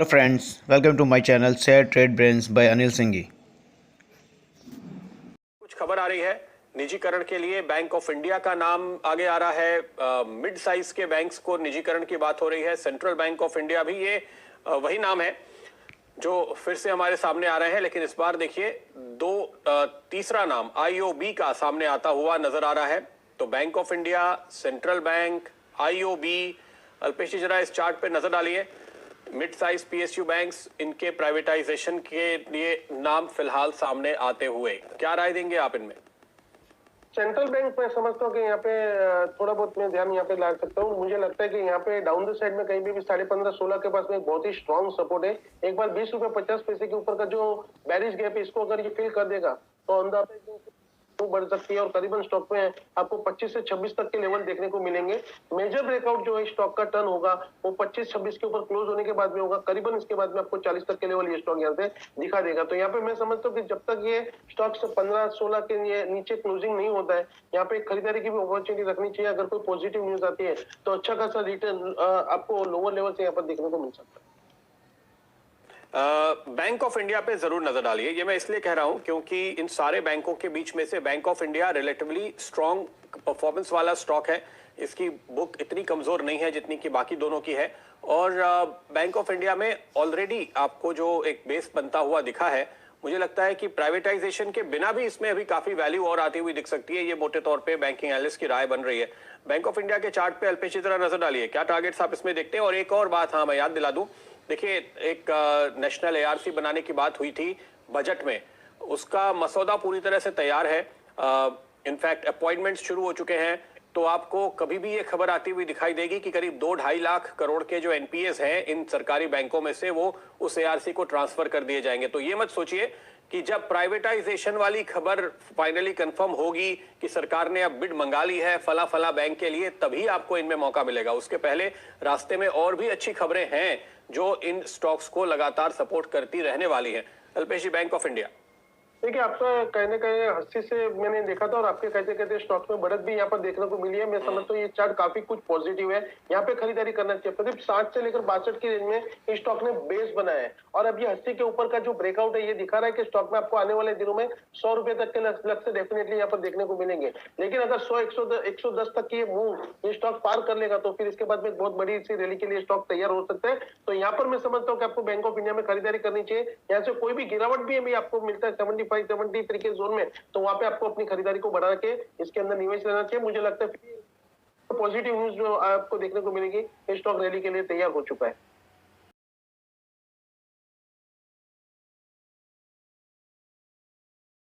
Hello friends, welcome to my channel Share Trade Brains by Anil Singhi। कुछ खबर आ रही है निजीकरण के लिए बैंक ऑफ इंडिया का नाम आगे आ रहा है। मिड साइज के बैंक्स को निजीकरण की बात हो रही है। सेंट्रल बैंक ऑफ इंडिया भी ये वही नाम है जो फिर से हमारे सामने आ रहे हैं, लेकिन इस बार देखिए तीसरा नाम आईओबी का सामने आता हुआ नजर आ रहा है। तो bank of India, central bank, IOB, Alpesh ji जरा इस चार्ट पे नजर डालिए। मिड साइज पीएसयू बैंक्स, इनके प्राइवेटाइजेशन के लिए नाम फिलहाल सामने आते हुए क्या राय देंगे आप इनमें? सेंट्रल बैंक मैं समझता हूँ कि यहाँ पे थोड़ा बहुत मैं ध्यान यहाँ पे ला सकता हूँ। मुझे लगता है कि यहाँ पे डाउन द साइड में कहीं भी 15.5-16 के पास में एक बहुत ही स्ट्रॉन्ग सपोर्ट है। एक बार 20 रुपए 50 पैसे के ऊपर का जो बैरिश गैप है, इसको अगर ये फिल कर देगा तो अंदर बढ़ सकती है और करीबन स्टॉक में आपको 25 से 26 तक के लेवल देखने को मिलेंगे। मेजर ब्रेकआउट जो है स्टॉक का टर्न होगा वो 25-26 के ऊपर क्लोज होने के बाद में होगा। करीबन इसके बाद में आपको 40 तक के लेवल ये स्टॉक यहाँ से दिखा देगा। तो यहाँ पे मैं समझता हूँ कि जब तक ये स्टॉक 15-16 के नीचे क्लोजिंग नहीं होता है, यहाँ पे खरीदारी की भी अपॉर्चुनिटी रखनी चाहिए। अगर कोई पॉजिटिव न्यूज आती है तो अच्छा खासा रिटर्न आपको लोअर लेवल से यहाँ पर देखने को मिल सकता है। बैंक ऑफ इंडिया पे जरूर नजर डालिए। ये मैं इसलिए कह रहा हूं क्योंकि इन सारे बैंकों के बीच में से bank of India relatively strong performance वाला स्टॉक है। इसकी बुक इतनी कमजोर नहीं है जितनी कि बाकी दोनों की है। और बैंक ऑफ इंडिया में ऑलरेडी आपको जो एक बेस बनता हुआ दिखा है, मुझे लगता है कि प्राइवेटाइजेशन के बिना भी इसमें अभी काफी वैल्यू और आती हुई दिख सकती है। ये मोटे तौर पे बैंकिंग एनालिस्ट की राय बन रही है। बैंक ऑफ इंडिया के चार्ट पे अल्पेश जी जरा नजर डालिए, क्या टारगेट्स आप इसमें देखते हैं? और एक और बात, हाँ मैं याद दिला दूं, देखिए एक नेशनल एआरसी बनाने की बात हुई थी बजट में, उसका मसौदा पूरी तरह से तैयार है। इनफैक्ट अपॉइंटमेंट्स शुरू हो चुके हैं। तो आपको कभी भी ये खबर आती हुई दिखाई देगी कि करीब 2-2.5 लाख करोड़ के जो एनपीएस हैं इन सरकारी बैंकों में से वो उस एआरसी को ट्रांसफर कर दिए जाएंगे। तो ये मत सोचिए कि जब प्राइवेटाइजेशन वाली खबर फाइनली कंफर्म होगी कि सरकार ने अब बिड मंगा ली है फला फला बैंक के लिए, तभी आपको इनमें मौका मिलेगा। उसके पहले रास्ते में और भी अच्छी खबरें हैं जो इन स्टॉक्स को लगातार सपोर्ट करती रहने वाली हैं। अल्पेश जी, बैंक ऑफ इंडिया देखिए, आपका कहने का 80 से मैंने देखा था और आपके कहते कहते स्टॉक में बढ़त भी यहाँ पर देखने को मिली है। मैं समझता हूँ ये चार्ट काफी कुछ पॉजिटिव है, यहाँ पे खरीदारी करना चाहिए। प्रदीप 60 से लेकर 62 की रेंज में इस स्टॉक ने बेस बनाया है और अब ये 80 के ऊपर का जो ब्रेकआउट है ये दिखा रहा है कि स्टॉक में आपको आने वाले दिनों में 100 रुपए तक के लक्ष्य डेफिनेटली यहाँ पर देखने को मिलेंगे। लेकिन अगर 100-110 तक की ये मूव ये स्टॉक पार कर लेगा तो फिर इसके बाद में बहुत बड़ी सी रैली के लिए स्टॉक तैयार हो सकता है। तो यहाँ पर मैं समझता हूँ कि आपको बैंक ऑफ इंडिया में खरीदारी करनी चाहिए। यहाँ से कोई भी गिरावट भी आपको मिलता है 75-73 के जोन में, तो वहां पे आपको अपनी खरीदारी को बढ़ा के इसके अंदर निवेश लेना चाहिए। मुझे लगता है पॉजिटिव न्यूज जो आपको देखने को मिलेगी, स्टॉक रैली के लिए तैयार हो चुका है।